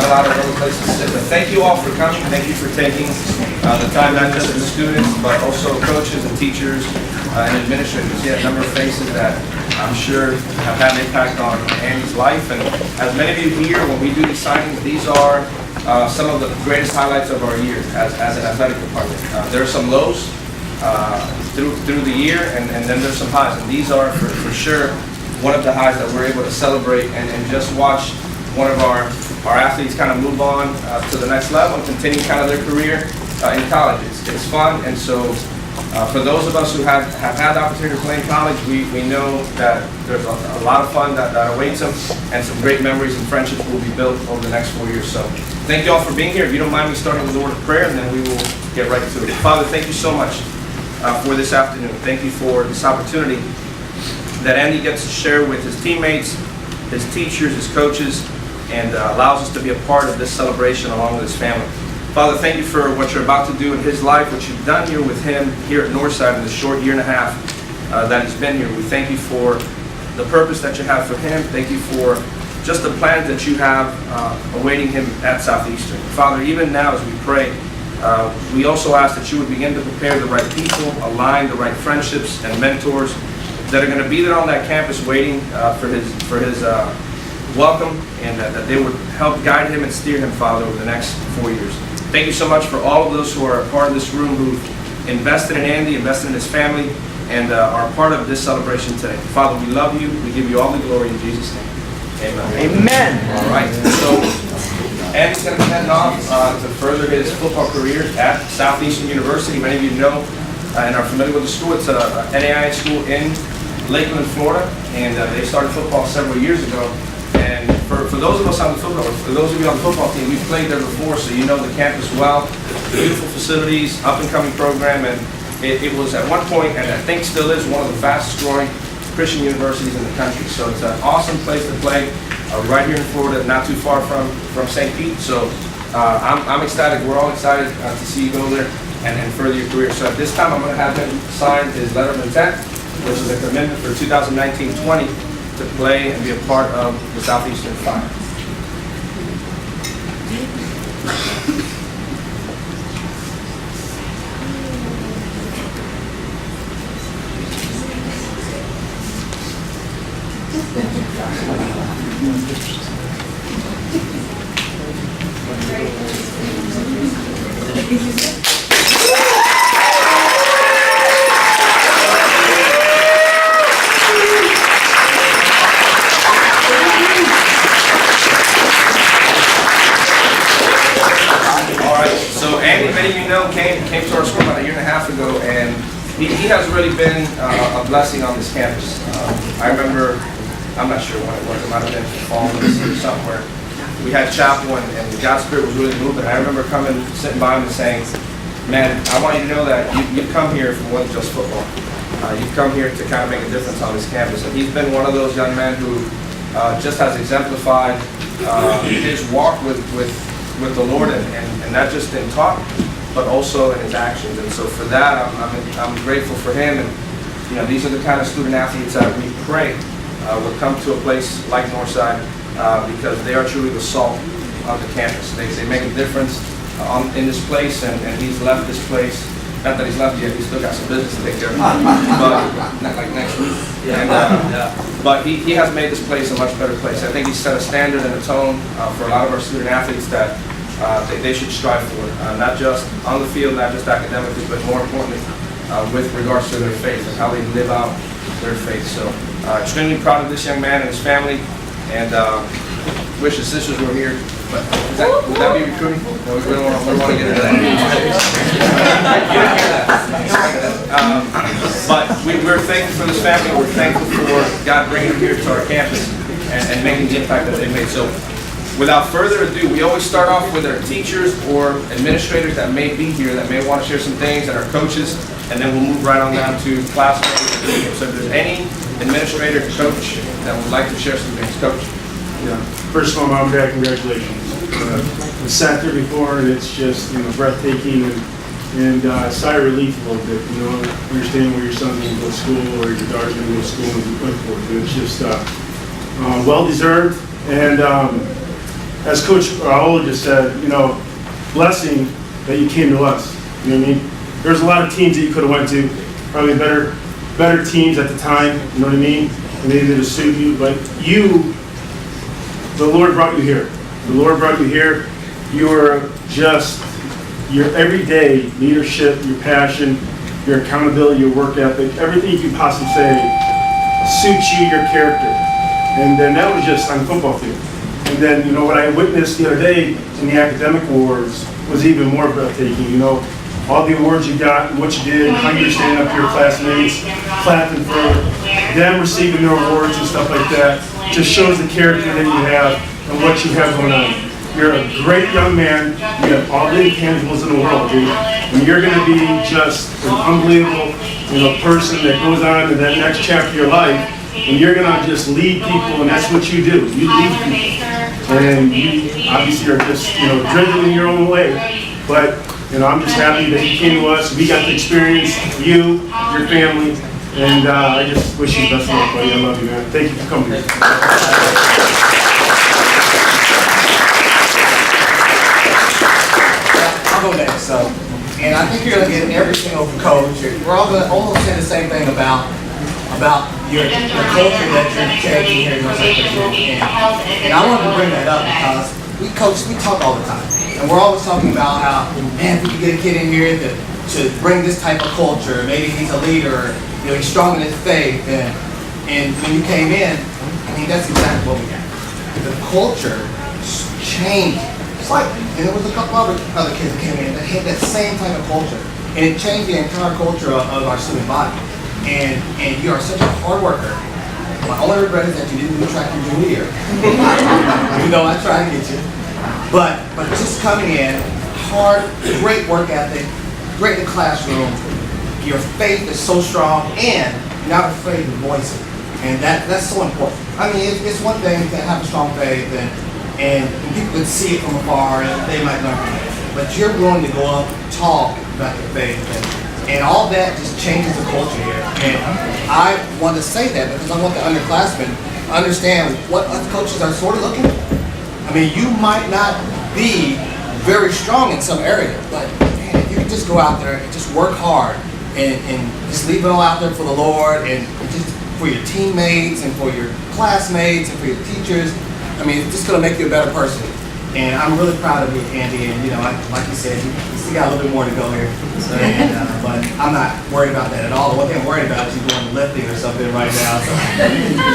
not a lot of other places to sit. But thank you all for coming. Thank you for taking the time, not just as students, but also coaches and teachers and administrators. You see a number of faces that I'm sure have had an impact on Andy's life. And as many of you here, when we do these signings, these are some of the greatest highlights of our year as an athletic department. There are some lows through the year, and then there's some highs. And these are for sure one of the highs that we're able to celebrate and just watch one of our athletes kind of move on to the next level and continue kind of their career in college. It's fun, and so for those of us who have had the opportunity to play in college, we know that there's a lot of fun that awaits them, and some great memories and friendships will be built over the next 4 years. So thank you all for being here. If you don't mind me starting with a word of prayer, and then we will get right to it. Father, thank you so much for this afternoon. Thank you for this opportunity that Andy gets to share with his teammates, his teachers, his coaches, and allows us to be a part of this celebration along with his family. Father, thank you for what you're about to do in his life, what you've done here with him here at Northside in the short year and a half that he's been here. We thank you for the purpose that you have for him. Thank you for just the plans that you have awaiting him at Southeastern. Father, even now as we pray, we also ask that you would begin to prepare the right people, align the right friendships and mentors that are going to be there on that campus waiting for his welcome, and that they would help guide him and steer him, Father, over the next 4 years. Thank you so much for all of those who are a part of this room, who've invested in Andy, invested in his family, and are part of this celebration today. Father, we love you. We give you all the glory in Jesus' name. Amen. Amen. All right. So Andy's going to be heading off to further his football career at Southeastern University. Many of you know and are familiar with the school. It's a NAIA school in Lakeland, Florida, and they started football several years ago. And for those of us on the football, for those of you on the football team, we've played there before, so you know the campus well. Beautiful facilities, up-and-coming program, and it was at one point, and I think still is, one of the fastest-growing Christian universities in the country. So it's an awesome place to play, right here in Florida, not too far from St. Pete. So I'm excited. We're all excited to see you go there and further your career. So at this time, I'm going to have him sign his letter of intent, which is a commitment for 2019-20 to play and be a part of the Southeastern Fire. Came to our school about a year and a half ago, and he has really been a blessing on this campus. I remember, I'm not sure when it was, it might have been fall this year somewhere. We had chapel, and God's Spirit was really moving. I remember sitting by him and saying, man, I want you to know that you've come here for more than just football. You've come here to kind of make a difference on this campus. And he's been one of those young men who just has exemplified his walk with the Lord, and not just in talk, but also in his actions. And so for that, I'm grateful for him. And you know, these are the kind of student athletes that we pray will come to a place like Northside because they are truly the salt of the campus. They make a difference in this place, and he's left this place. Not that he's left yet, he's still got some business to take care of, but not like next week. And, but he has made this place a much better place. I think he's set a standard and a tone for a lot of our student athletes that they should strive for, not just on the field, not just academically, but more importantly, with regards to their faith and how they live out their faith. So extremely proud of this young man and his family, and wish his sisters were here. But would that be recruiting? No, we don't want to get into that. But we're thankful for this family. We're thankful for God bringing them here to our campus and making the impact that they made. So without further ado, we always start off with our teachers or administrators that may be here that may want to share some things, and our coaches, and then we'll move right on down to classmates. So if there's any administrator, coach that would like to share some things, coach. Yeah. First of all, Mom and Dad, congratulations. I sat there before, and it's just breathtaking and sigh of relief a little bit. You know, understanding where your son's going to go to school or your daughter's going to go to school and be put forth. It's just well deserved, and as Coach Raul just said, you know, blessing that you came to us. You know what I mean? There's a lot of teams that you could have went to, probably better teams at the time, you know what I mean? And they didn't suit you, but the Lord brought you here. The Lord brought you here. You are just, your everyday leadership, your passion, your accountability, your work ethic, everything you can possibly say suits you, your character. And then that was just on the football field. And then, you know, what I witnessed the other day in the academic awards was even more breathtaking. You know, all the awards you got, and what you did, how you were standing up to your classmates, clapping for them receiving their awards and stuff like that, just shows the character that you have and what you have going on. You're a great young man. You have all the intangibles in the world, dude. And you're going to be just an unbelievable, you know, person that goes on to that next chapter of your life. And you're going to just lead people, and that's what you do. You lead people. And you obviously are just, you know, driven in your own way. But, you know, I'm just happy that you came to us. We got to experience you, your family, and I just wish you the best of luck, buddy. I love you, man. Thank you for coming here. I'll go next. And I think you're going to get everything over Coach. We're all going to almost say the same thing about your culture that you're changing here in North Central. And I wanted to bring that up because we talk all the time. And we're always talking about how, man, if we could get a kid in here to bring this type of culture, maybe he's a leader, you know, he's strong in his faith. And when you came in, I mean, that's exactly what we got. The culture changed. It's like, and there was a couple other kids that came in that had that same type of culture. And it changed the entire culture of our student body. And you are such a hard worker. My only regret is that you didn't do track your junior year. Even though I tried to get you. But just coming in, hard, great work ethic, great in the classroom. Your faith is so strong, and you're not afraid to voice it. And that's so important. I mean, it's one thing to have a strong faith, and people can see it from afar, and they might learn from it. But you're willing to go up, talk about your faith, and all that just changes the culture here. And I want to say that because I want the underclassmen to understand what us coaches are sort of looking for. I mean, you might not be very strong in some area, but man, if you can just go out there and just work hard and just leave it all out there for the Lord and just for your teammates and for your classmates and for your teachers, I mean, it's just going to make you a better person. And I'm really proud of you, Andy. And, you know, like you said, you still got a little bit more to go here. But I'm not worried about that at all. The one thing I'm worried about is you doing lifting or something right now. So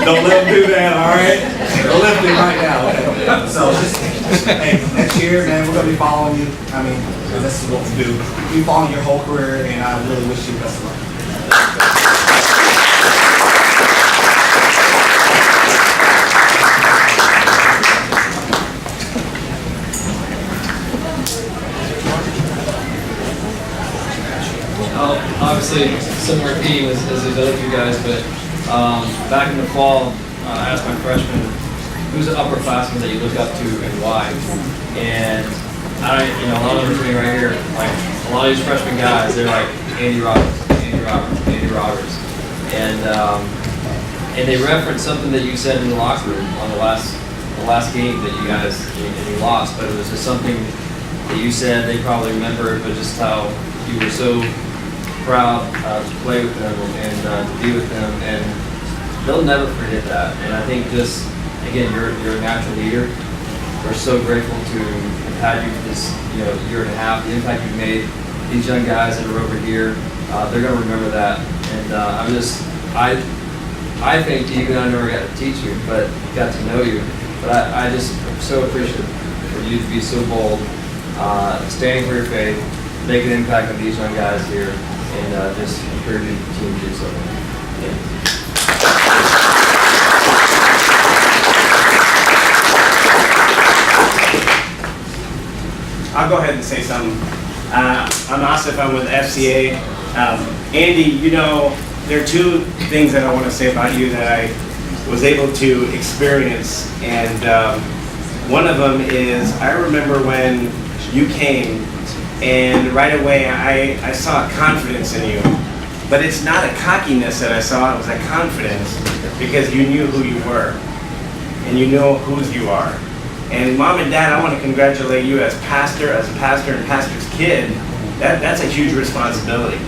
don't let them do that, all right? They're lifting right now. Okay. So just, hey, next year, man, we're going to be following you. I mean, this is what we do. We'll be following your whole career, and I really wish you the best of luck. Obviously, similar theme as these other two guys, but back in the fall, I asked my freshmen, who's an upperclassman that you look up to and why? And you know, a lot of them are sitting right here, like a lot of these freshman guys, they're like Andy Roberts, and they referenced something that you said in the locker room on the last game that you guys you lost, but it was just something that you said they probably remember, but just how you were so proud to play with them and to be with them, and they'll never forget that. And I think just, again, you're a natural leader. We're so grateful to have had you for this, you know, year and a half. The impact you've made, these young guys that are over here, they're going to remember that. And I think, even I never got to teach you, but got to know you. But I just am so appreciative for you to be so bold, standing for your faith, make an impact on these young guys here, and just encourage you to continue to do so. I'll go ahead and say something. I'm Asif, I'm with FCA. Andy, you know, there are two things that I want to say about you that I was able to experience, and one of them is I remember when you came, and right away I saw a confidence in you. But it's not a cockiness that I saw, it was a confidence because you knew who you were and you know whose you are. And mom and dad, I want to congratulate you as a pastor and pastor's kid. That's a huge responsibility.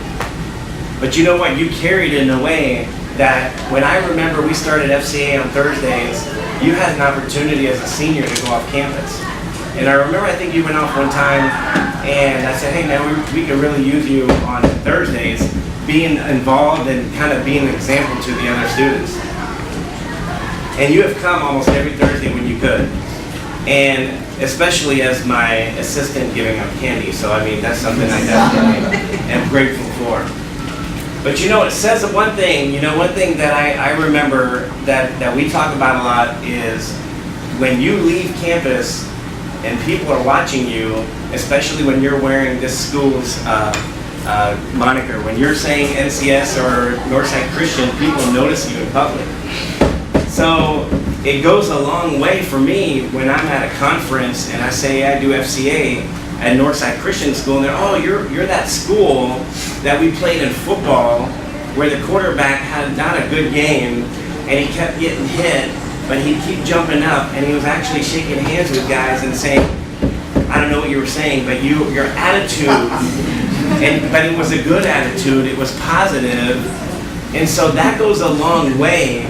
But you know what? You carried it in a way that when I remember we started FCA on Thursdays, you had an opportunity as a senior to go off campus. And I remember, I think you went off one time, and I said, hey man, we could really use you on Thursdays, being involved and kind of being an example to the other students. And you have come almost every Thursday when you could. And especially as my assistant giving out candy. So I mean, that's something I definitely am grateful for. But you know, it says one thing, one thing that I remember that we talk about a lot is when you leave campus and people are watching you, especially when you're wearing this school's moniker, when you're saying NCS or Northside Christian, people notice you in public. So it goes a long way for me when I'm at a conference and I say I do FCA at Northside Christian School, and they're, oh, you're that school that we played in football where the quarterback had not a good game and he kept getting hit, but he'd keep jumping up and he was actually shaking hands with guys and saying, I don't know what you were saying, but your attitude, but it was a good attitude, it was positive, and so that goes a long way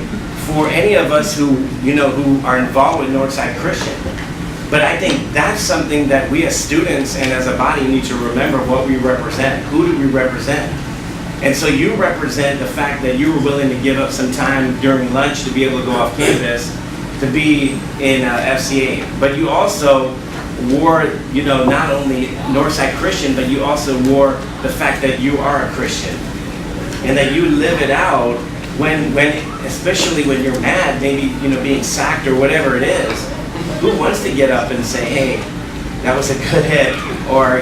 for any of us who are involved with Northside Christian. But I think that's something that we as students and as a body need to remember what we represent. Who do we represent? And so you represent the fact that you were willing to give up some time during lunch to be able to go off campus to be in FCA. But you also wore, not only Northside Christian, but you also wore the fact that you are a Christian and that you live it out when especially when you're mad, maybe being sacked or whatever it is. Who wants to get up and say, hey, that was a good hit, or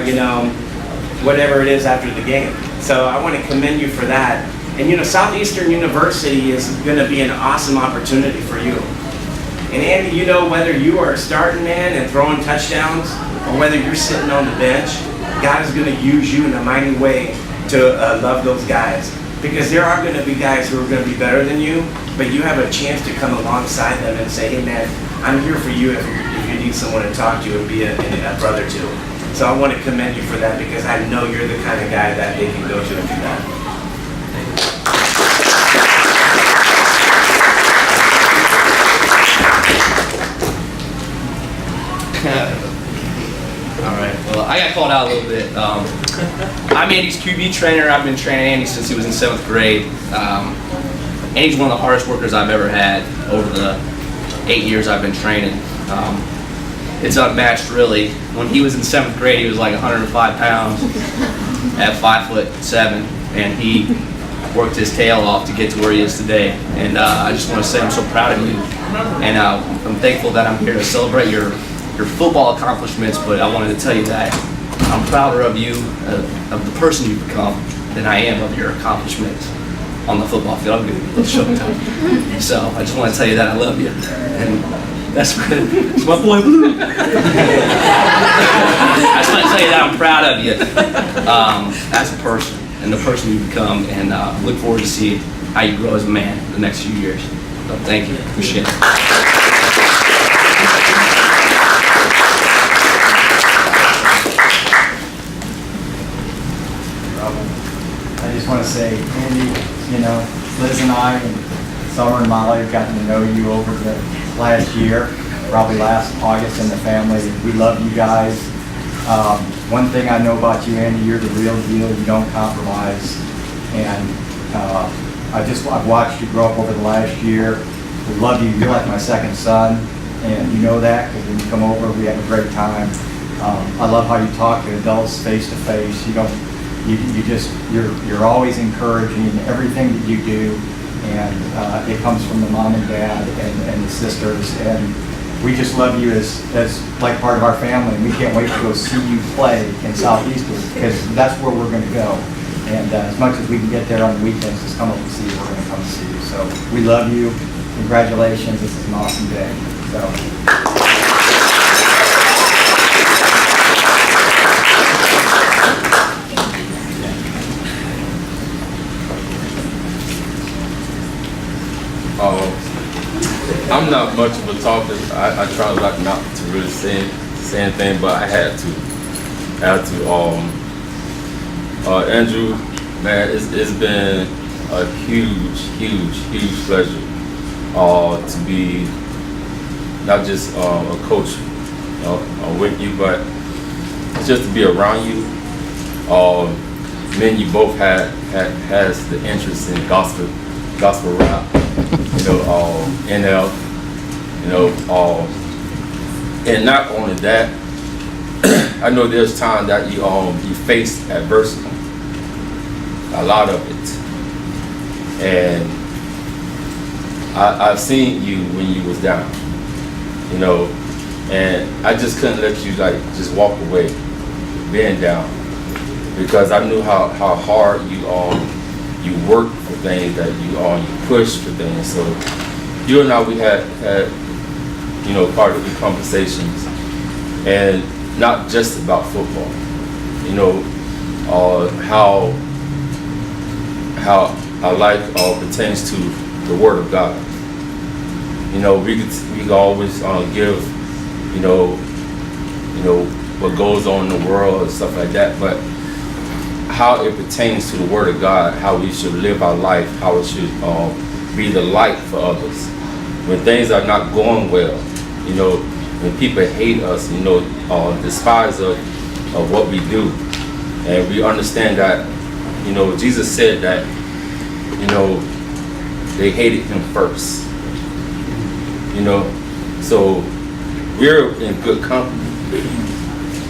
whatever it is after the game? So I want to commend you for that. And Southeastern University is going to be an awesome opportunity for you. And Andy, whether you are a starting man and throwing touchdowns, or whether you're sitting on the bench, God is going to use you in a mighty way to love those guys. Because there are going to be guys who are going to be better than you, but you have a chance to come alongside them and say, hey man, I'm here for you if you need someone to talk to and be a brother to. So I want to commend you for that, because I know you're the kind of guy that they can go to and do that. All right. Well, I got called out a little bit. I'm Andy's QB trainer. I've been training Andy since he was in 7th grade. Andy's one of the hardest workers I've ever had over the 8 years I've been training. It's unmatched, really. When he was in 7th grade, he was like 105 pounds at 5'7", and he worked his tail off to get to where he is today. And I just want to say I'm so proud of you, and I'm thankful that I'm here to celebrate your football accomplishments, but I wanted to tell you that I'm prouder of you, of the person you've become, than I am of your accomplishments on the football field. I'm going to show it. So I just want to tell you that I love you, and that's my boy Blue. I just want to tell you that I'm proud of you as a person and the person you've become, and look forward to see how you grow as a man in the next few years. So thank you. Appreciate it. I just want to say, Andy, Liz and I and Summer and Molly have gotten to know you over the last year, probably last August in the family. We love you guys. One thing I know about you, Andy, you're the real deal. You don't compromise. And I've watched you grow up over the last year. We love you. You're like my second son, and you know that because when you come over, we have a great time. I love how you talk to adults face to face. You're always encouraging everything that you do, and it comes from the mom and dad and the sisters, and we just love you as like part of our family, and we can't wait to go see you play in Southeastern, because that's where we're going to go. And as much as we can get there on the weekends, just come up and see you. We're going to come and see you. So we love you. Congratulations. This is an awesome day. I'm not much of a talker. I try like not to really say anything, but I had to. Andrew, man, it's been a huge pleasure to be not just a coach with you, but just to be around you. Me and you both has the interest in gospel rap, NL, and not only that, I know there's times that you face adversity, a lot of it, and I've seen you when you was down, and I just couldn't let you just walk away, being down, because I knew how hard you work for things, that you push for things. So you and I, we had part of the conversations, and not just about football, how our life pertains to the Word of God. We could always give what goes on in the world and stuff like that, but how it pertains to the Word of God, how we should live our life, how it should be the light for others. When things are not going well, when people hate us, despise us of what we do, and we understand that, Jesus said that, they hated him first. So we're in good company.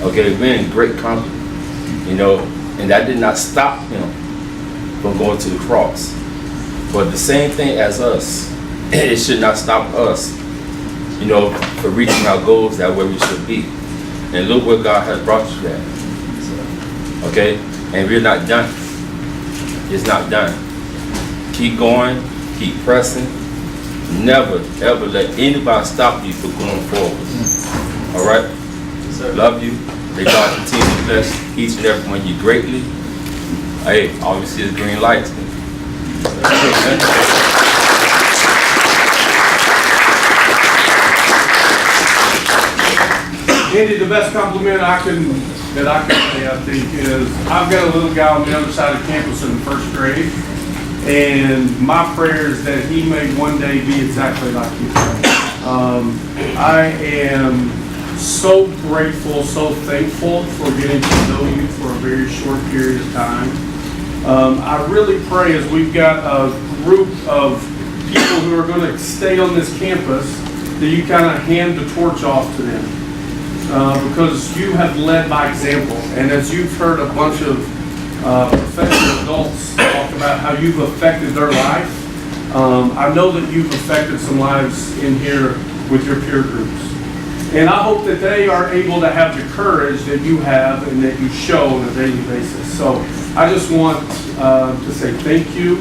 Okay, we're in great company. And that did not stop him from going to the cross. But the same thing as us, it should not stop us, for reaching our goals that where we should be. And look where God has brought you at. Okay? And we're not done. It's not done. Keep going, keep pressing. Never, ever let anybody stop you from going forward. All right? Love you. May God continue to bless each and every one of you greatly. Hey, obviously it's green lights. Andy, the best compliment that I can say, I think, is I've got a little guy on the other side of campus in first grade, and my prayer is that he may one day be exactly like you. I am so grateful, so thankful for getting to know you for a very short period of time. I really pray, as we've got a group of people who are going to stay on this campus, that you kind of hand the torch off to them. Because you have led by example. And as you've heard a bunch of professional adults talk about how you've affected their life, I know that you've affected some lives in here with your peer groups. And I hope that they are able to have the courage that you have and that you show on a daily basis. So I just want to say thank you.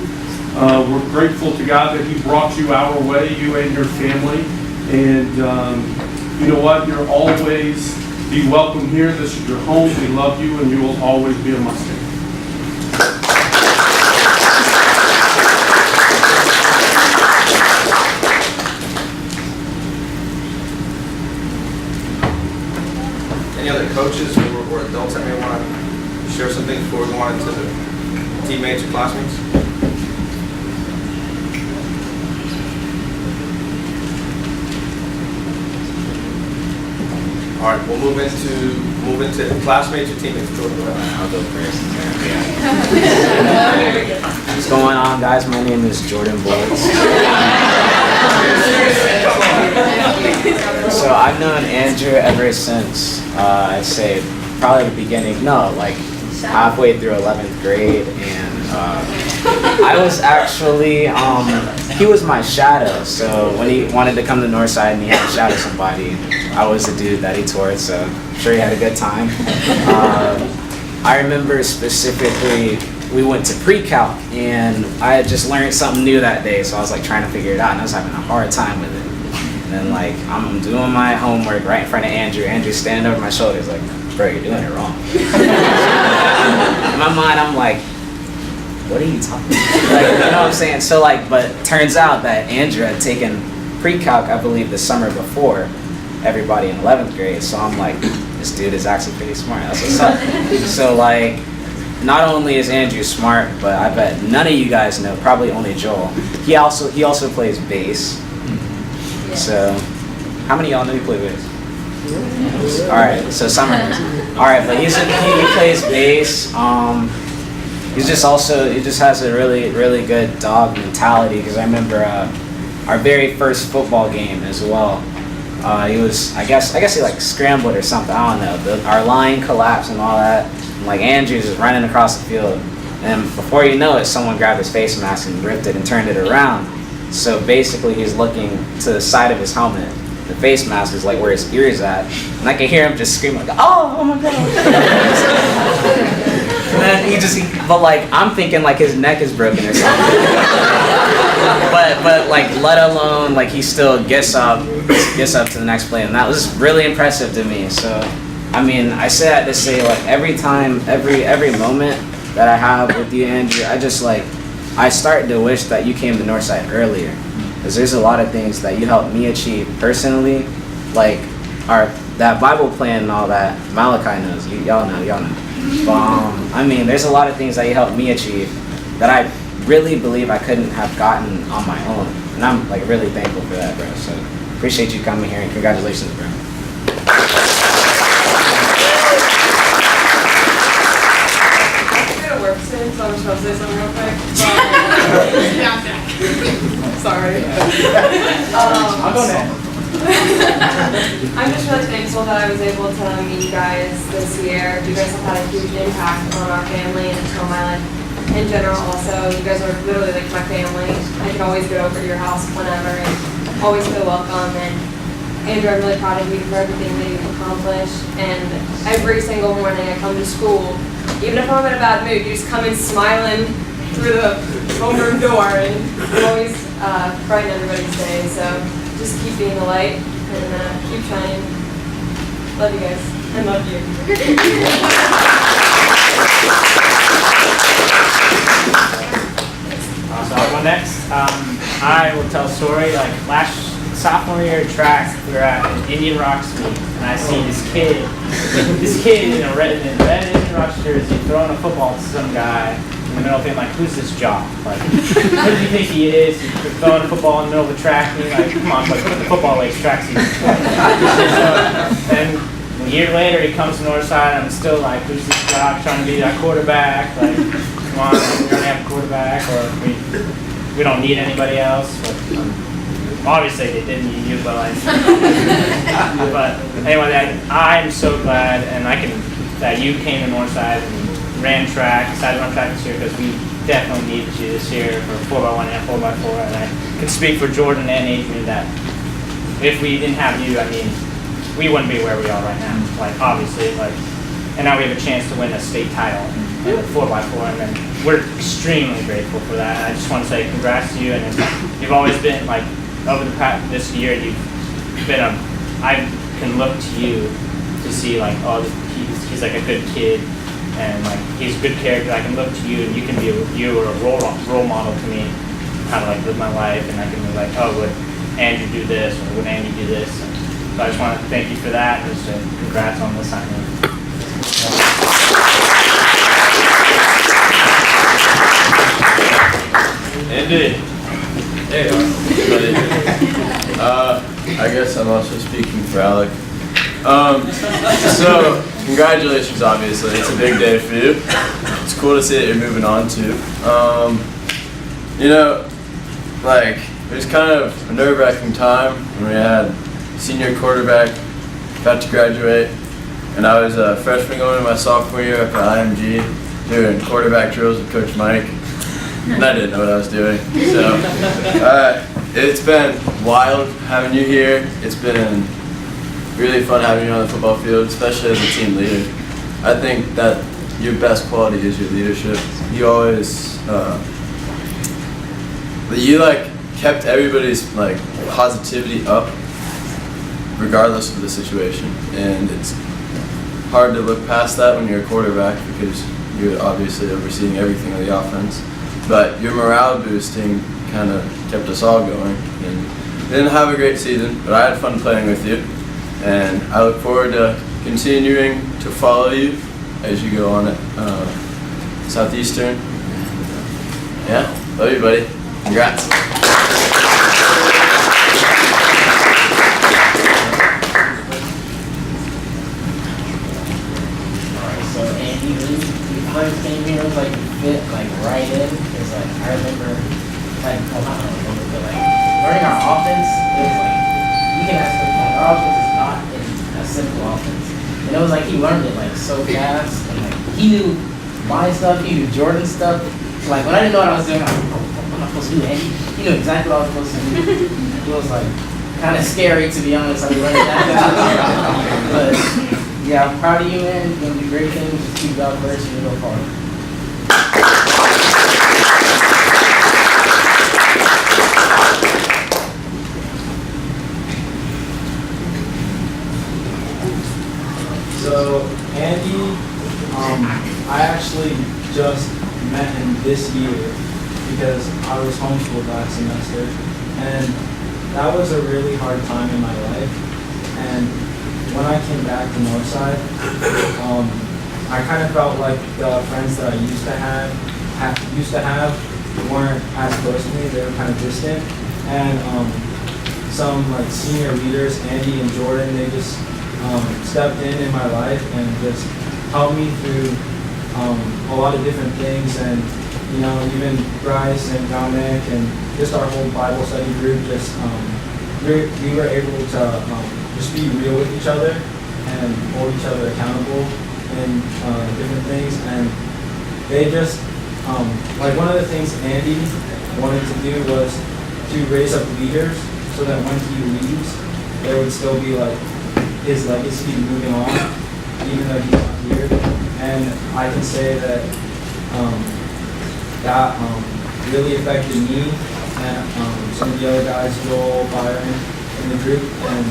We're grateful to God that He brought you our way, you and your family. And you know what? You're always be welcome here. This is your home. We love you, and you will always be a Mustang. Any other coaches or adults that may want to share something before we go on into the teammates or classmates? All right, we'll move into classmates or teammates. I'll go first. What's going on, guys? My name is Jordan Bolts. So I've known Andrew ever since, I'd say probably the beginning, like halfway through 11th grade, and I was actually, he was my shadow, so when he wanted to come to Northside and he had to shadow somebody, I was the dude that he toured, so I'm sure he had a good time. I remember specifically, we went to pre-calc, and I had just learned something new that day, so I was like trying to figure it out, and I was having a hard time with it. And then like, I'm doing my homework right in front of Andrew. Andrew's standing over my shoulders like, bro, you're doing it wrong. In my mind, I'm like, what are you talking about? Like, you know what I'm saying? So like, but turns out that Andrew had taken pre-calc, I believe, the summer before everybody in 11th grade. So I'm like, this dude is actually pretty smart. That's what's up. So like, not only is Andrew smart, but I bet none of you guys know, probably only Joel. He also plays bass. So, how many of y'all know he plays bass? All right, so Summer knows. All right, but he plays bass. He just has a really good dog mentality. Because I remember our very first football game as well. He was, I guess he like scrambled or something. I don't know. Our line collapsed and all that. And like Andrew's just running across the field, and before you know it, someone grabbed his face mask and ripped it and turned it around. So basically, he's looking to the side of his helmet. The face mask is like where his ear is at, and I can hear him just scream like, "Oh my god!" And then but like I'm thinking like his neck is broken or something. but like let alone like he still gets up to the next play, and that was really impressive to me. So I mean, I say that to say like every time, every moment that I have with you, Andrew, I start to wish that you came to Northside earlier, because there's a lot of things that you helped me achieve personally, like that Bible plan and all that. Malachi knows, y'all know. But, I mean, there's a lot of things that you helped me achieve that I really believe I couldn't have gotten on my own, and I'm like really thankful for that, bro. So appreciate you coming here, and congratulations, bro. So I'm just going to say something real quick. Sorry. I'll go next. I'm just really thankful that I was able to meet you guys this year. You guys have had a huge impact on our family and on my life in general also. You guys are literally like my family. I can always go over to your house whenever and always feel welcome. And Andrew, I'm really proud of you for everything that you've accomplished. And every single morning I come to school, even if I'm in a bad mood, you just come in smiling through the homeroom door, and you always brighten everybody's day. So just keep being the light and keep shining. Love you guys. I love you. So I'll go next. I will tell a story. Like last sophomore year at track, we were at an Indian Rocks meet, and I see this kid in a red Indian Rocks jersey throwing a football to some guy in the middle of it. Like, who's this jock? Like, who does he think he is? He's throwing a football in the middle of a track meet. Like, come on, but put the football away. It's track season. And a year later, he comes to Northside, and I'm still like, who's this jock trying to be our quarterback? Like, come on, we're gonna have a quarterback, or we don't need anybody else. But, obviously they didn't need you, but like, but anyway, I'm so glad, and that you came to Northside and ran track, decided to run track this year, because we definitely needed you this year for 4x1 and 4x4, and I can speak for Jordan and Adrian that if we didn't have you, I mean, we wouldn't be where we are right now. Like obviously, like, and now we have a chance to win a state title in 4x4, and we're extremely grateful for that. And I just want to say congrats to you, and you've always been like. Over the past this year, you've been I can look to you to see like, oh, he's like a good kid, and like he's a good character. I can look to you, and you can be a role model to me, how to like live my life, and I can be like, oh, would Andrew do this, or would Andy do this? And so I just want to thank you for that, and just congrats on the signing. Andy. Hey, I guess I'm also speaking for Alec. So, congratulations, obviously. It's a big day for you. It's cool to see that you're moving on too. You know, like, it was kind of a nerve-wracking time when we had senior quarterback about to graduate, and I was a freshman going into my sophomore year up at IMG doing quarterback drills with Coach Mike. And I didn't know what I was doing. So, it's been wild having you here. It's been really fun having you on the football field, especially as a team leader. I think that your best quality is your leadership. You always, you like kept everybody's like positivity up, regardless of the situation. And it's hard to look past that when you're a quarterback because you're obviously overseeing everything on the offense. But your morale boosting kind of kept us all going, and didn't have a great season, but I had fun playing with you. And I look forward to continuing to follow you as you go on at Southeastern. Yeah, love you, buddy. Congrats. So Andy, when you first came here, it was like you fit like right in. Cause like I remember, like well, I don't remember, but like learning our offense, it was like you can ask him, like our offense is not a simple offense, and it was like he learned it like so fast, and like he knew my stuff, he knew Jordan's stuff. So, like when I didn't know what I was doing, I'm like, what am I supposed to do? And he knew exactly what I was supposed to do. It was like kind of scary to be honest. I was learning that, but. Yeah, I'm proud of you, man. You're gonna do great things. Just keep God first and you'll go far. So, Andy, I actually just met him this year because I was homeschooled last semester, and that was a really hard time in my life. And when I came back to Northside, I kind of felt like the friends that I used to have weren't as close to me. They were kind of distant. And some like senior leaders, Andy and Jordan, they just stepped in my life and just helped me through a lot of different things. And you know, even Bryce and Dominic and just our whole Bible study group, just we were able to just be real with each other and hold each other accountable in different things. And they just, like one of the things Andy wanted to do was to raise up leaders so that when he leaves, there would still be like his legacy moving on, even though he's not here. And I can say that that really affected me and some of the other guys, Joel, Byron, in the group, and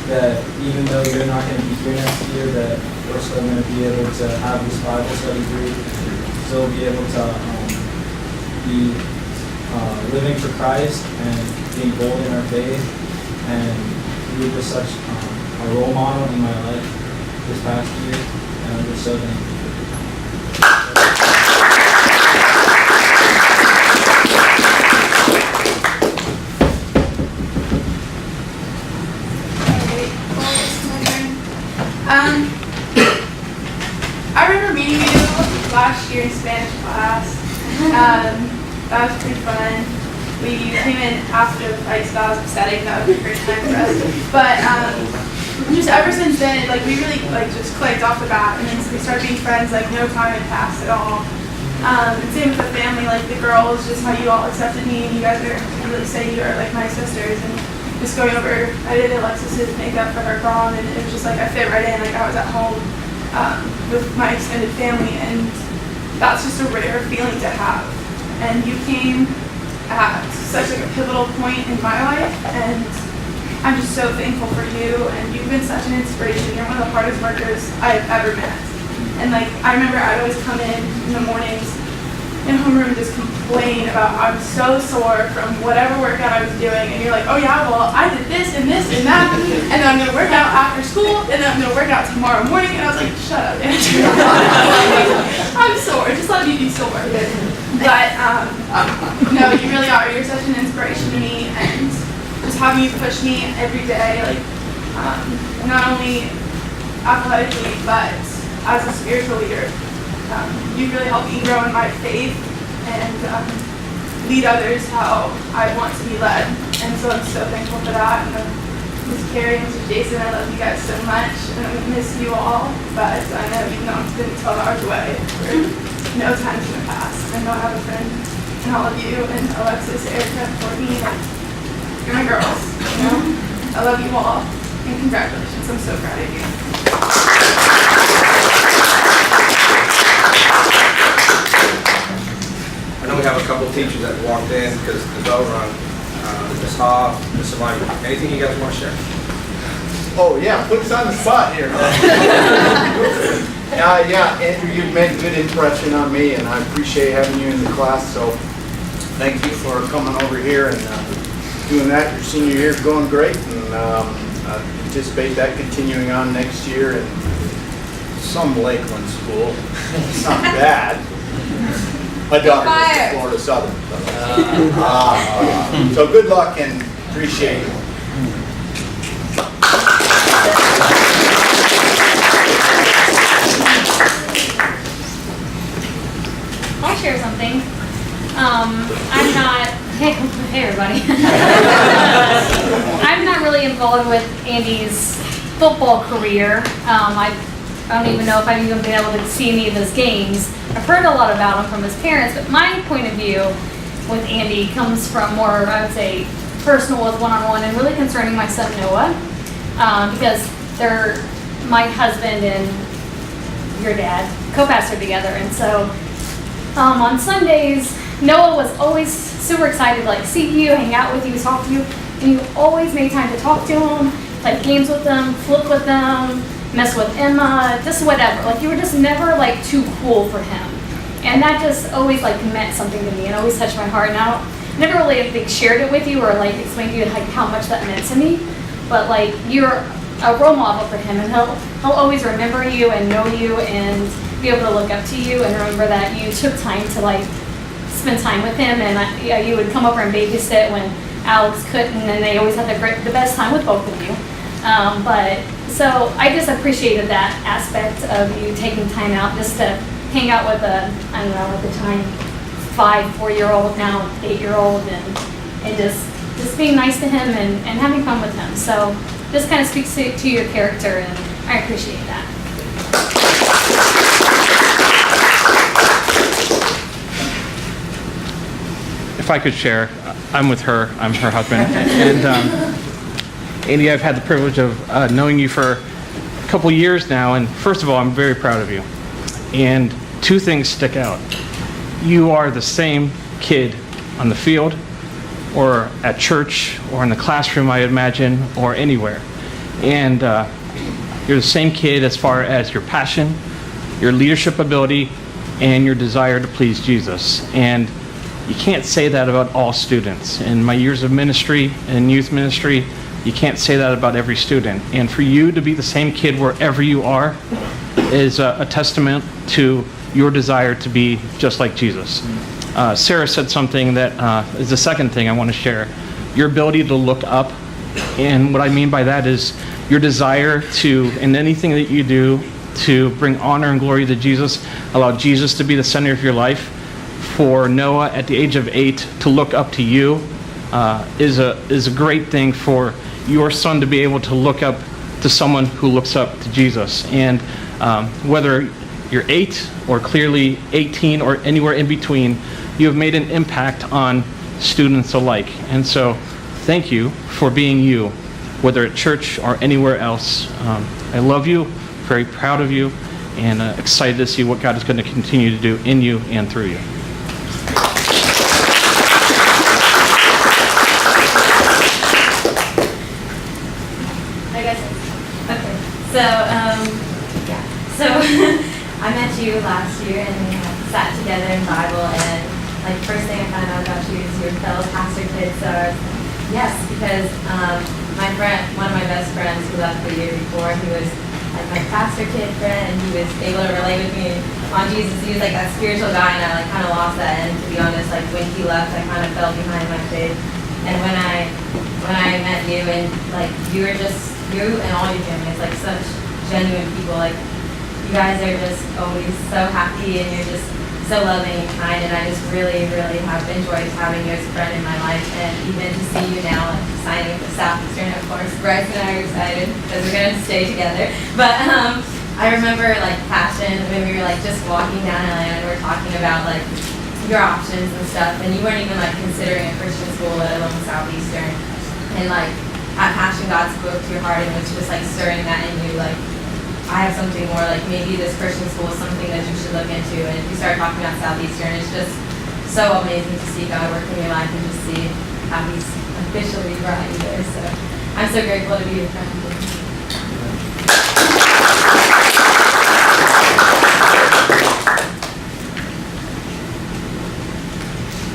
that even though you're not going to be here next year, that we're still going to be able to have this Bible study group, still be able to be living for Christ and being bold in our faith. And you were just such a role model in my life this past year, and I'm just so thankful. I remember meeting you last year in Spanish class. That was pretty fun. We came in after the fight, so that was upsetting. That was a great time for us. But just ever since then, like we really like just clicked off the bat, and then we started being friends. Like no time had passed at all. And same with the family. Like the girls, just how you all accepted me, and you guys are really say you are like my sisters. And just going over, I did Alexis's makeup for her prom, and it was just like I fit right in. Like I was at home with my extended family, and that's just a rare feeling to have. And you came at such like a pivotal point in my life, and I'm just so thankful for you. And you've been such an inspiration. You're one of the hardest workers I've ever met. And like I remember I'd always come in the mornings in homeroom and just complain about I'm so sore from whatever workout I was doing, and you're like, oh yeah, well I did this and this and that, and then I'm gonna work out after school, and then I'm gonna work out tomorrow morning, and I was like, shut up, Andrew. I'm sore, just let me be sore. But no, you really are. You're such an inspiration to me, and just having you push me every day, like not only athletically but as a spiritual leader. You really helped me grow in my faith and lead others how I want to be led. And so I'm so thankful for that. And Ms. Carrie and Mr. Jason, I love you guys so much. And I miss you all. But I know even though it's been 12 hours away, no time's going to pass. I know I have a friend in all of you, and Alexis, Erica, Courtney, and you're my girls. You know? I love you all. And congratulations. I'm so proud of you. I know we have a couple of teachers that walked in because the bell rung. Ms. Ha, Ms. Amani, anything you guys want to share? Oh yeah, put us on the spot here. Yeah, Andrew, you've made a good impression on me, and I appreciate having you in the class. So thank you for coming over here and doing that your senior year, going great, and I anticipate that continuing on next year in some Lakeland school. It's not bad. My daughter goes to Florida Southern. So good luck and appreciate it. I'll share something. I'm not, hey everybody. I'm not really involved with Andy's football career. I don't even know if I've even been able to see any of his games. I've heard a lot about him from his parents, but my point of view with Andy comes from more, I would say, personal with one-on-one and really concerning my son Noah, because my husband and your dad co-pastor together, and so on Sundays, Noah was always super excited to like see you, hang out with you, talk to you, and you always made time to talk to him, play games with them, flip with them, mess with Emma, just whatever. Like you were just never like too cool for him. And that just always like meant something to me and always touched my heart. And I never really I think shared it with you or like explained to you like how much that meant to me. But like you're a role model for him, and he'll always remember you and know you and be able to look up to you and remember that you took time to like spend time with him, and you would come over and babysit when Alex couldn't, and they always had the best time with both of you. But so I just appreciated that aspect of you taking time out just to hang out with I don't know, at the time, 4-year-old, now 8-year-old, and just being nice to him and having fun with him. So this kind of speaks to your character, and I appreciate that. If I could share, I'm with her, I'm her husband. And Andy, I've had the privilege of knowing you for a couple years now, and first of all, I'm very proud of you. And two things stick out. You are the same kid on the field, or at church, or in the classroom, I imagine, or anywhere. And you're the same kid as far as your passion, your leadership ability, and your desire to please Jesus. And you can't say that about all students. In my years of ministry and youth ministry, you can't say that about every student. And for you to be the same kid wherever you are is a testament to your desire to be just like Jesus. Sarah said something that is the second thing I want to share. Your ability to look up. And what I mean by that is your desire to, in anything that you do, to bring honor and glory to Jesus, allow Jesus to be the center of your life. For Noah at the age of 8 to look up to you is a great thing for your son to be able to look up to someone who looks up to Jesus. And whether you're 8 or clearly 18 or anywhere in between, you have made an impact on students alike. And so thank you for being you, whether at church or anywhere else. I love you, very proud of you, and excited to see what God is going to continue to do in you and through you. So I met you last year and we sat together in Bible, and like first thing I found out about you is your fellow pastor kid. So I was like, yes, because my friend, one of my best friends who left the year before, he was like my pastor kid friend, and he was able to relate with me on Jesus. He was like that spiritual guy, and I like kind of lost that. And to be honest, like when he left, I kind of fell behind my faith. And when I met you, and like you were just, you and all your family is like such genuine people. Like you guys are just always so happy, and you're just so loving and kind, and I just really, really have enjoyed having you as a friend in my life. And even to see you now, like signing with Southeastern, of course, Bryce and I are excited because we're gonna stay together. But I remember like Passion when we were like just walking down LA and we were talking about like your options and stuff, and you weren't even like considering a Christian school, let alone Southeastern. And like at Passion, God spoke to your heart and was just like stirring that in you, like I have something more, like maybe this Christian school is something that you should look into. And if you start talking about Southeastern, it's just so amazing to see God work in your life and just see how He's officially brought you there. So I'm so grateful to be your friend.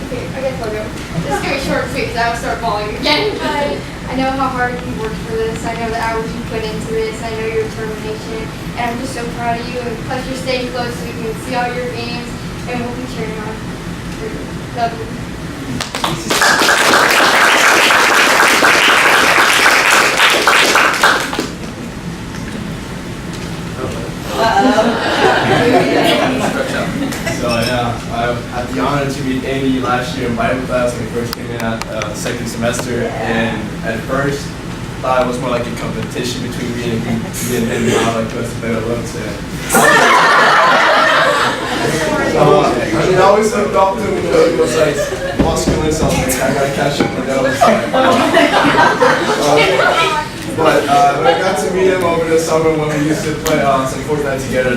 Okay, I guess I'll go. This is going to be short and sweet because I will start calling again. I know how hard you worked for this. I know the hours you put into this. I know your determination. And I'm just so proud of you. And plus, you're staying close so we can see all your games. And we'll be cheering on for you. Love you. So yeah, I had the honor to meet Amy last year in Bible class when we first came in at the second semester, and at first thought it was more like a competition between me and him, how like what's the better looks. I mean, I always looked up to him because he was like muscular, so I was like, I gotta catch up with those. But when I got to meet him over the summer when we used to play some Fortnite together,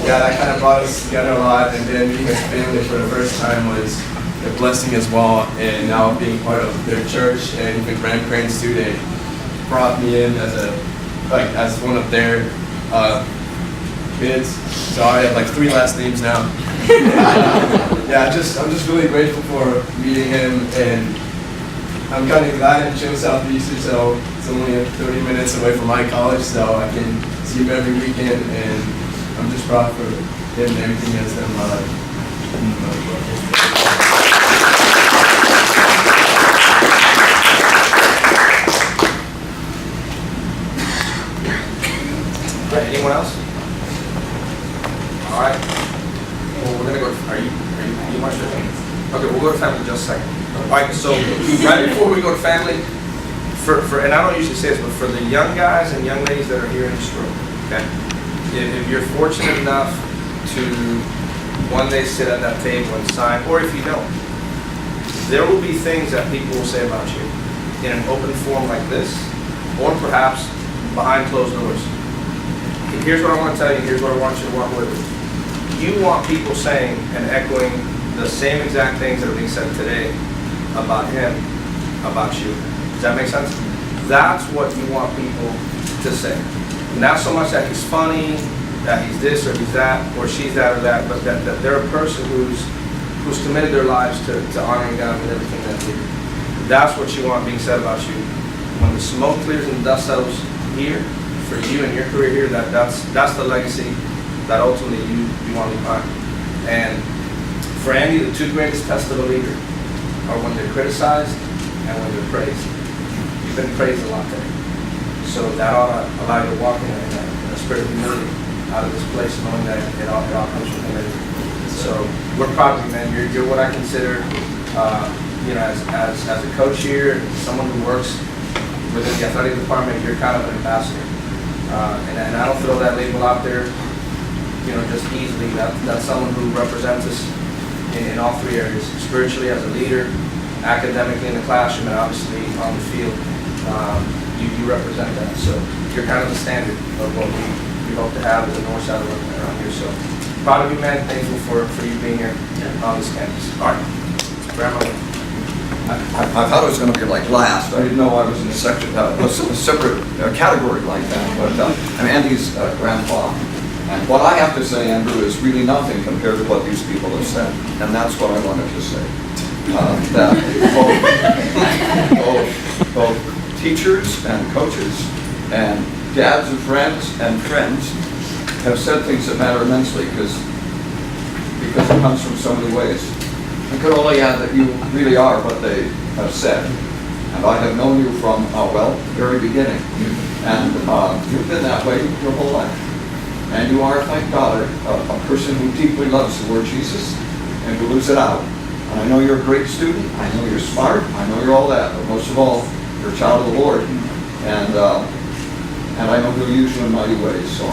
that kind of brought us together a lot. And then meeting his family for the first time was a blessing as well. And now being part of their church and even grandparents too, they brought me in as one of their kids. So I have like 3 last names now. Yeah, I'm just really grateful for meeting him, and I'm kind of glad in Chill Southeastern, so it's only 30 minutes away from my college, so I can see him every weekend, and I'm just proud for him and everything he has done in my life. All right, anyone else? All right. Well, we're gonna go. Are you want to? Okay, we'll go to family in just a second. All right. So right before we go to family, and I don't usually say this, but for the young guys and young ladies that are here in this room, okay, if you're fortunate enough to one day sit at that table and sign, or if you don't, there will be things that people will say about you in an open forum like this, or perhaps behind closed doors. Here's what I want to tell you. Here's what I want you to walk away with. You want people saying and echoing the same exact things that are being said today about him, about you. Does that make sense? That's what you want people to say. Not so much that he's funny, that he's this or he's that, or she's that or that, but that they're a person who's committed their lives to honoring God with everything that they do. That's what you want being said about you. When the smoke clears and the dust settles here, for you and your career here, that's the legacy that ultimately you want to leave behind. And for Andy, the 2 greatest tests of a leader are when they're criticized and when they're praised. You've been praised a lot today. So that ought to allow you to walk in a spirit of humility out of this place, knowing that it all comes from humility. So we're proud of you, man. You're what I consider, as a coach here, someone who works within the athletic department, you're kind of an ambassador. And I don't throw that label out there, just easily. That's someone who represents us in all 3 areas: spiritually as a leader, academically in the classroom, and obviously on the field. You represent that. So you're kind of the standard of what we hope to have as a north side around here. So proud of you, man. Thankful for you being here on this campus. All right, Grandma. I thought I was going to be like last. I didn't know I was in a section, a separate category like that. But I'm Andy's grandpa. And what I have to say, Andrew, is really nothing compared to what these people have said. And that's what I wanted to say. That both teachers and coaches and dads of friends and friends have said things that matter immensely because it comes from so many ways. I could only add that you really are what they have said. And I have known you from, the very beginning. And you've been that way your whole life. And you are, thank God, a person who deeply loves the Lord Jesus and who lives it out. And I know you're a great student. I know you're smart. I know you're all that. But most of all, you're a child of the Lord. And I know He'll use you in mighty ways. So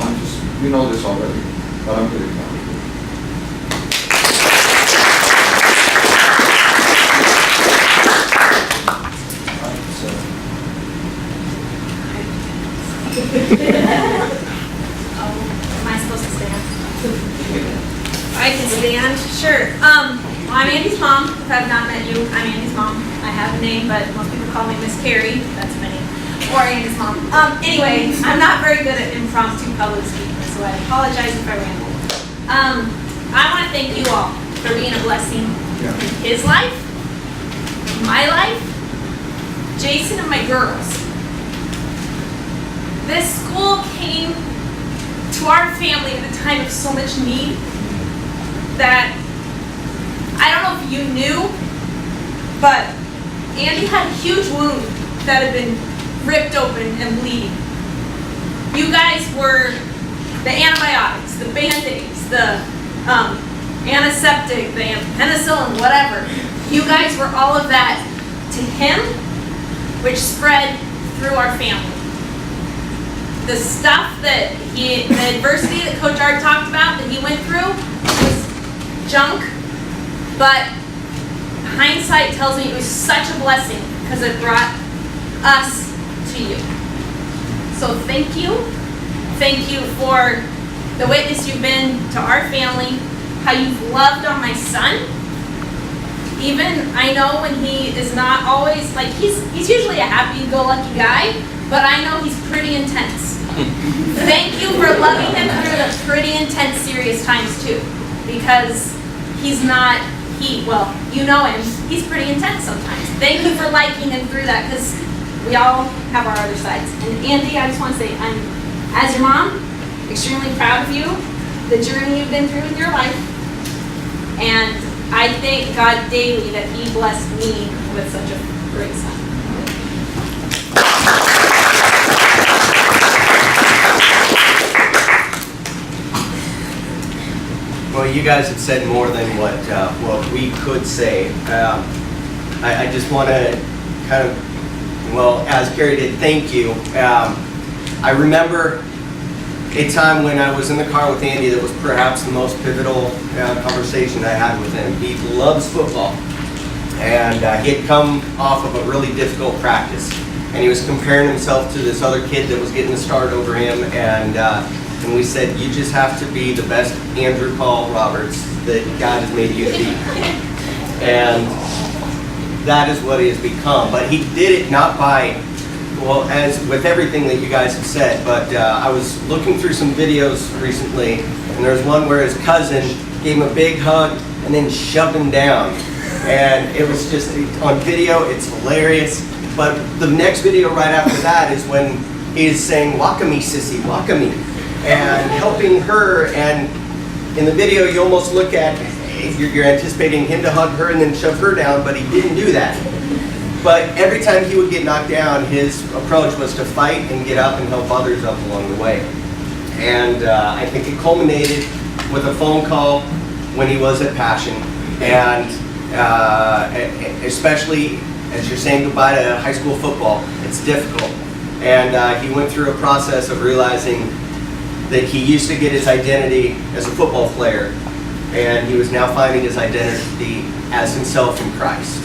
you know this already, but I'm really proud of you. Am I supposed to stand? I can stand, sure. I'm Andy's mom. If I've not met you, I'm Andy's mom. I have a name, but most people call me Miss Carrie. That's my name. Or Andy's mom. Anyway, I'm not very good at impromptu public speaking, so I apologize if I ramble. I want to thank you all for being a blessing in his life, my life, Jason and my girls. This school came to our family at a time of so much need that I don't know if you knew, but Andy had a huge wound that had been ripped open and bleeding. You guys were the antibiotics, the Band-Aids, the antiseptic, the penicillin, whatever. You guys were all of that to him, which spread through our family. The stuff that the adversity that Coach Art talked about that he went through was junk, but hindsight tells me it was such a blessing because it brought us to you. So thank you. Thank you for the witness you've been to our family, how you've loved on my son. Even, I know when he is not always, like, he's usually a happy-go-lucky guy, but I know he's pretty intense. Thank you for loving him through the pretty intense, serious times, too. Because he's not, well, you know him, he's pretty intense sometimes. Thank you for liking him through that, because we all have our other sides. And Andy, I just want to say, I'm, as your mom, extremely proud of you, the journey you've been through in your life, and I thank God daily that He blessed me with such a great son. Well, you guys have said more than what we could say. I just want to kind of, well, as Carrie did, thank you. I remember a time when I was in the car with Andy that was perhaps the most pivotal conversation I had with him. He loves football, and he had come off of a really difficult practice, and he was comparing himself to this other kid that was getting the start over him, and we said, you just have to be the best Andrew Paul Roberts that God has made you to be. And that is what he has become. But he did it not by, well, as with everything that you guys have said, but I was looking through some videos recently, and there's one where his cousin gave him a big hug and then shoved him down. And it was just, on video, it's hilarious. But the next video right after that is when he's saying, "Walk me, sissy, walk me," and helping her. And in the video, you almost look at, you're anticipating him to hug her and then shove her down, but he didn't do that. But every time he would get knocked down, his approach was to fight and get up and help others up along the way. And I think it culminated with a phone call when he was at Passion. And especially as you're saying goodbye to high school football, it's difficult. And he went through a process of realizing that he used to get his identity as a football player, and he was now finding his identity as himself in Christ.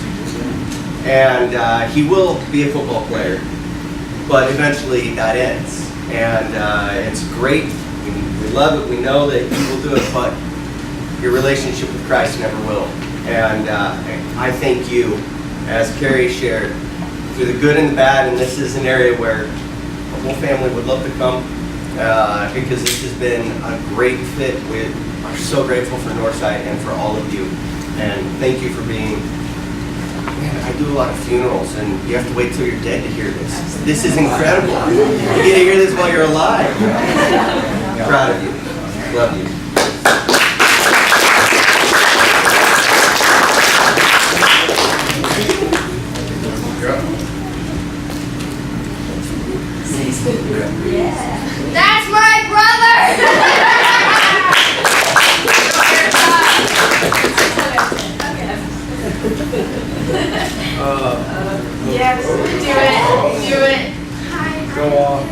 And he will be a football player, but eventually that ends. And it's great, we love it, we know that he will do it, but your relationship with Christ never will. And I thank you, as Carrie shared, through the good and the bad, and this is an area where the whole family would love to come, because this has been a great fit. We are so grateful for Northside and for all of you. And thank you for being, man, I do a lot of funerals, and you have to wait till you're dead to hear this. This is incredible. You get to hear this while you're alive. Proud of you. Love you. Yeah. That's my brother! Yes, do it. Hi. Go on.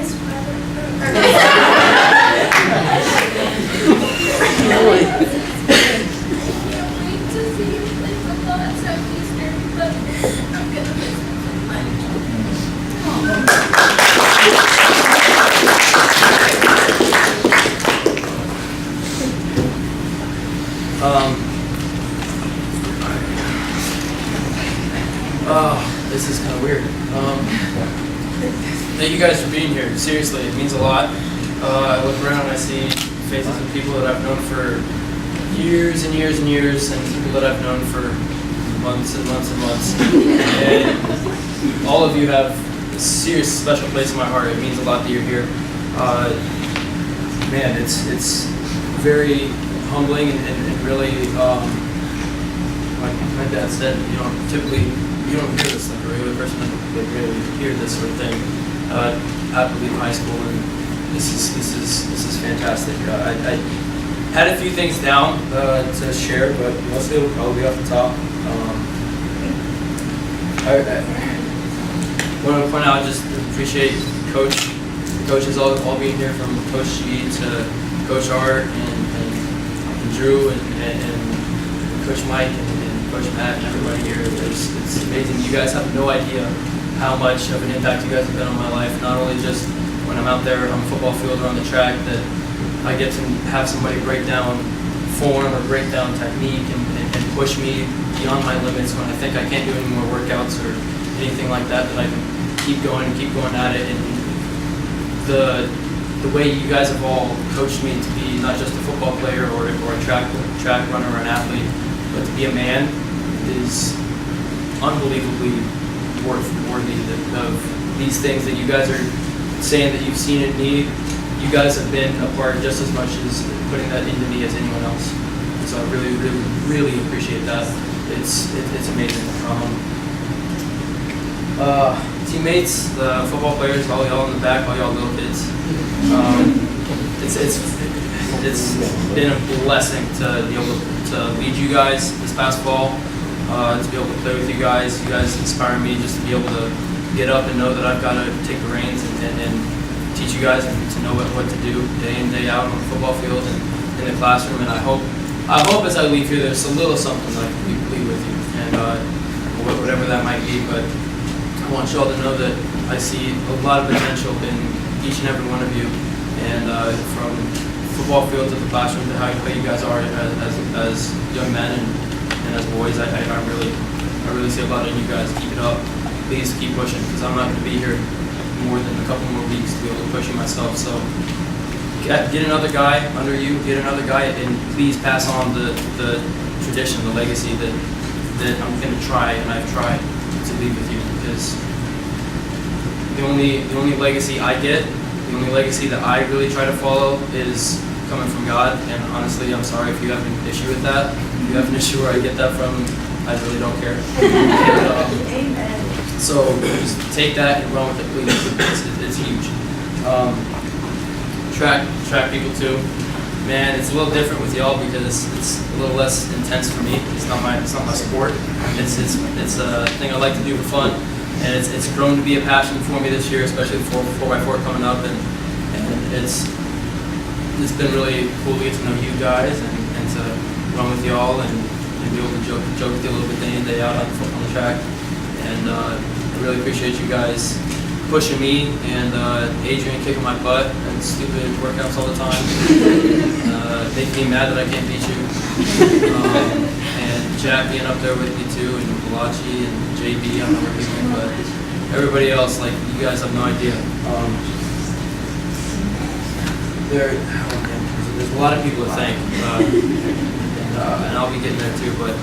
This is kind of weird. Thank you guys for being here. Seriously, it means a lot. I look around and I see faces of people that I've known for years and years and years, and people that I've known for months and months and months. And all of you have a serious special place in my heart. It means a lot that you're here. Man, it's very humbling and really, like my dad said, you know, typically you don't hear this, like a regular person doesn't really hear this sort of thing. I believe high school, and this is fantastic. I had a few things down to share, but mostly it will probably be off the top. I want to point out, just appreciate the coaches all being here, from Coach G to Coach Art and Drew and Coach Mike and Coach Matt and everybody here. It's amazing. You guys have no idea how much of an impact you guys have been on my life. Not only just when I'm out there on the football field or on the track, that I get to have somebody break down form or break down technique and push me beyond my limits when I think I can't do any more workouts or anything like that, that I can keep going at it. And the way you guys have all coached me to be not just a football player or a track runner or an athlete, but to be a man is unbelievably worthy of these things that you guys are saying that you've seen in me. You guys have been a part just as much as putting that into me as anyone else. So I really, really, really appreciate that. It's amazing. Teammates, the football players, all y'all in the back, all y'all little kids. It's been a blessing to be able to lead you guys this past fall, to be able to play with you guys. You guys inspire me just to be able to get up and know that I've got to take the reins and teach you guys and to know what to do day in, day out on the football field and in the classroom. And I hope as I leave here, there's a little something that I can leave with you, and whatever that might be. But I want you all to know that I see a lot of potential in each and every one of you, and from football field to the classroom to how you guys are as young men and as boys. I really see a lot in you guys. Keep it up. Please keep pushing, because I'm not going to be here more than a couple more weeks to be able to push you myself. So get another guy under you, get another guy, and please pass on the tradition, the legacy that I'm going to try, and I've tried to leave with you, because the only legacy I get, the only legacy that I really try to follow is coming from God. And honestly, I'm sorry if you have an issue with that. If you have an issue where I get that from, I really don't care. And, so just take that and run with it, please. It's huge. Track people too. Man, it's a little different with y'all because it's a little less intense for me. It's not my sport. It's a thing I like to do for fun, and it's grown to be a passion for me this year, especially with 4x4 coming up, and it's been really cool to get to know you guys and to run with y'all and be able to joke with you a little bit day in, day out on the track. And I really appreciate you guys pushing me, and Adrian kicking my butt and stupid workouts all the time. Making me mad that I can't beat you. And Jack being up there with me too, and Malachi and JB, I don't know where he's been, but everybody else, like, you guys have no idea. There's a lot of people to thank, and I'll be getting there too, but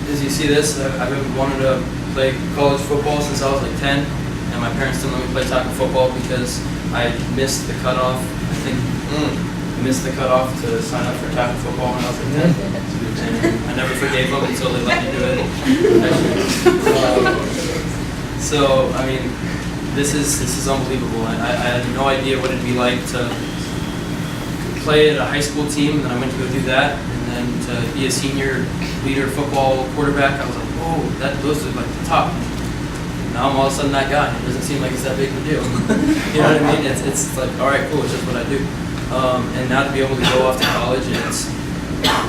as you see this, I've been wanting to play college football since I was like 10, and my parents didn't let me play tackle football because I missed the cutoff. I think I missed the cutoff to sign up for tackle football when I was like 10, and I never forgave them until they let me do it. So I mean, this is unbelievable. I had no idea what it'd be like to play at a high school team, and then I went to go do that, and then to be a senior leader football quarterback. I was like, whoa, those are like the top. Now I'm all of a sudden that guy. It doesn't seem like it's that big of a deal. You know what I mean? It's like, all right, cool, it's just what I do. And now to be able to go off to college, and it's a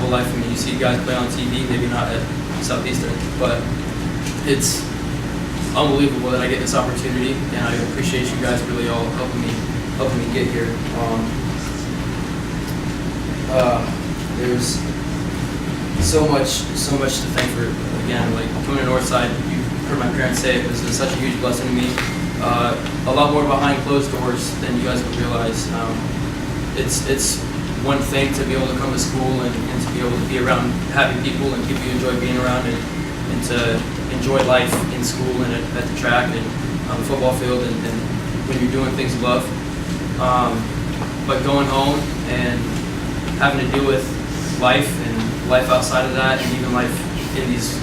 whole life for me. You see guys play on TV, maybe not at Southeastern, but it's unbelievable that I get this opportunity, and I appreciate you guys really all helping me get here. There's so much to thank for. Again, like coming to Northside, you heard my parents say it was such a huge blessing to me. A lot more behind closed doors than you guys would realize. It's one thing to be able to come to school and to be able to be around happy people and people you enjoy being around, and to enjoy life in school and at the track and on the football field, and when you're doing things you love. But going home and having to deal with life and life outside of that, and even life in these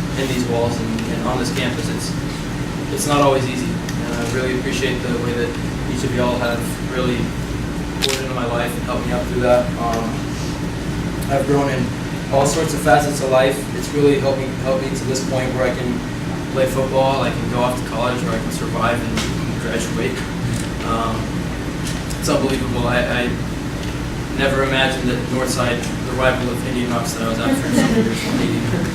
walls and on this campus, it's not always easy. And I really appreciate the way that each of y'all have really poured into my life and helped me out through that. I've grown in all sorts of facets of life. It's really helped me to this point where I can play football, I can go off to college, or I can survive and graduate. It's unbelievable. I never imagined that Northside, the rival of Indian Rocks that I was at for so many years,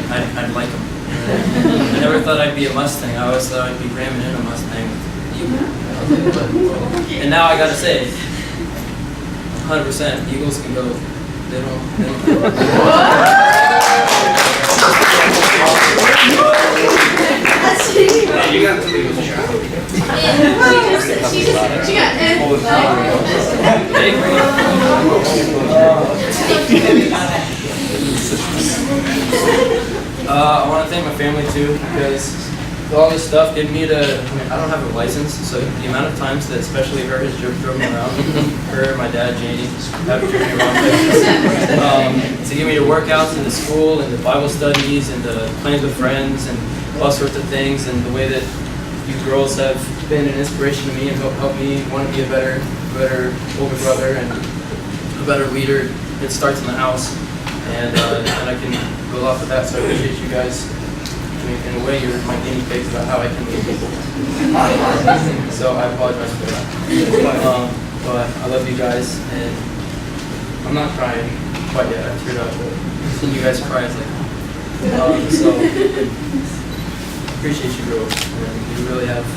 I'd like them. I never thought I'd be a Mustang. I always thought I'd be ramming in a Mustang. And now I gotta say, 100%, Eagles can go. They don't. Yeah, you got to leave with a shot. She got I want to thank my family too, because all this stuff did me to, I don't have a license, so the amount of times that especially her has drove me around, her, my dad, Janie, have driven me around places, to get me to workouts and to school and to Bible studies and to playing with friends and all sorts of things, and the way that you girls have been an inspiration to me and helped me want to be a better older brother and a better leader. It starts in the house, and I can go off of that, so I appreciate you guys. I mean, in a way, you're my guinea pigs about how I can lead people. So I apologize for that. But I love you guys, and I'm not crying quite yet. I teared up, but I've seen you guys cry. It's like, so appreciate you girls. And you really have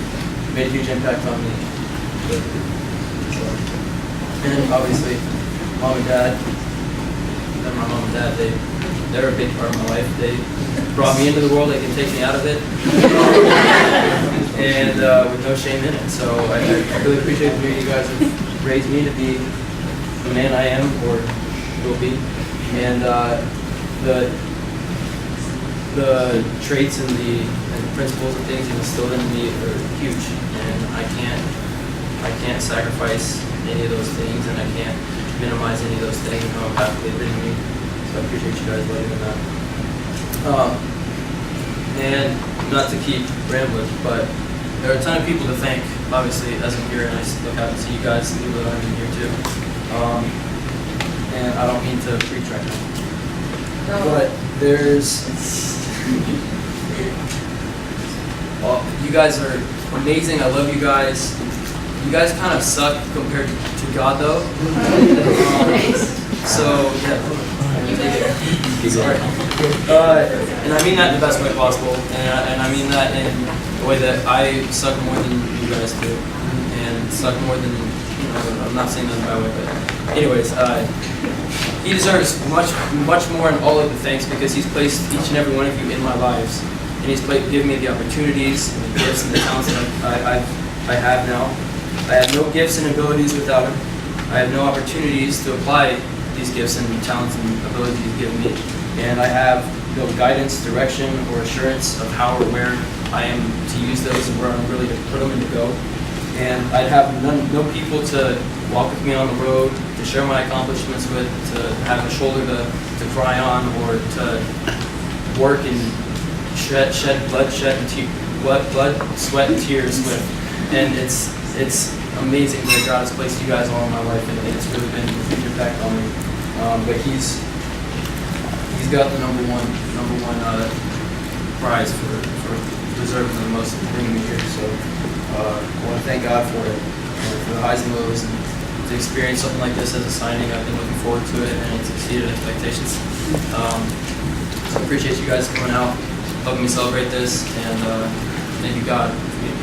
made a huge impact on me. And obviously, mom and dad. My mom and dad, they're a big part of my life. They brought me into the world, they can take me out of it, and with no shame in it. So I really appreciate the way you guys have raised me to be the man I am, or will be. And the traits and the principles and things you instilled in me are huge, and I can't sacrifice any of those things, and I can't minimize any of those things and how impactful they've been to me. So I appreciate you guys letting me know. And not to keep rambling, but there are a ton of people to thank, obviously, as I'm here, and I look out to see you guys, the people that I'm in here too. And I don't mean to preach right now, but there's, you guys are amazing. I love you guys. You guys kind of suck compared to God, though. So, yeah. Sorry. And I mean that in the best way possible, and I mean that in the way that I suck more than you guys do, and suck more than, I'm not saying that in my way, but anyways, he deserves much more in all of the thanks, because he's placed each and every one of you in my lives, and he's given me the opportunities and the gifts and the talents that I have now. I have no gifts and abilities without him. I have no opportunities to apply these gifts and talents and abilities he's given me. And I have no guidance, direction, or assurance of how or where I am to use those and where I'm really to put them and to go. And I have no people to walk with me on the road, to share my accomplishments with, to have a shoulder to cry on, or to work and shed blood, sweat, and tears with. And it's amazing that God has placed you guys all in my life, and it's really been a huge impact on me. But he's got the number one prize for deserving the most and bringing me here. So I want to thank God for it, and for the highs and lows, and to experience something like this as a signing. I've been looking forward to it, and it's exceeded expectations. So I appreciate you guys coming out, helping me celebrate this, and thank you God for being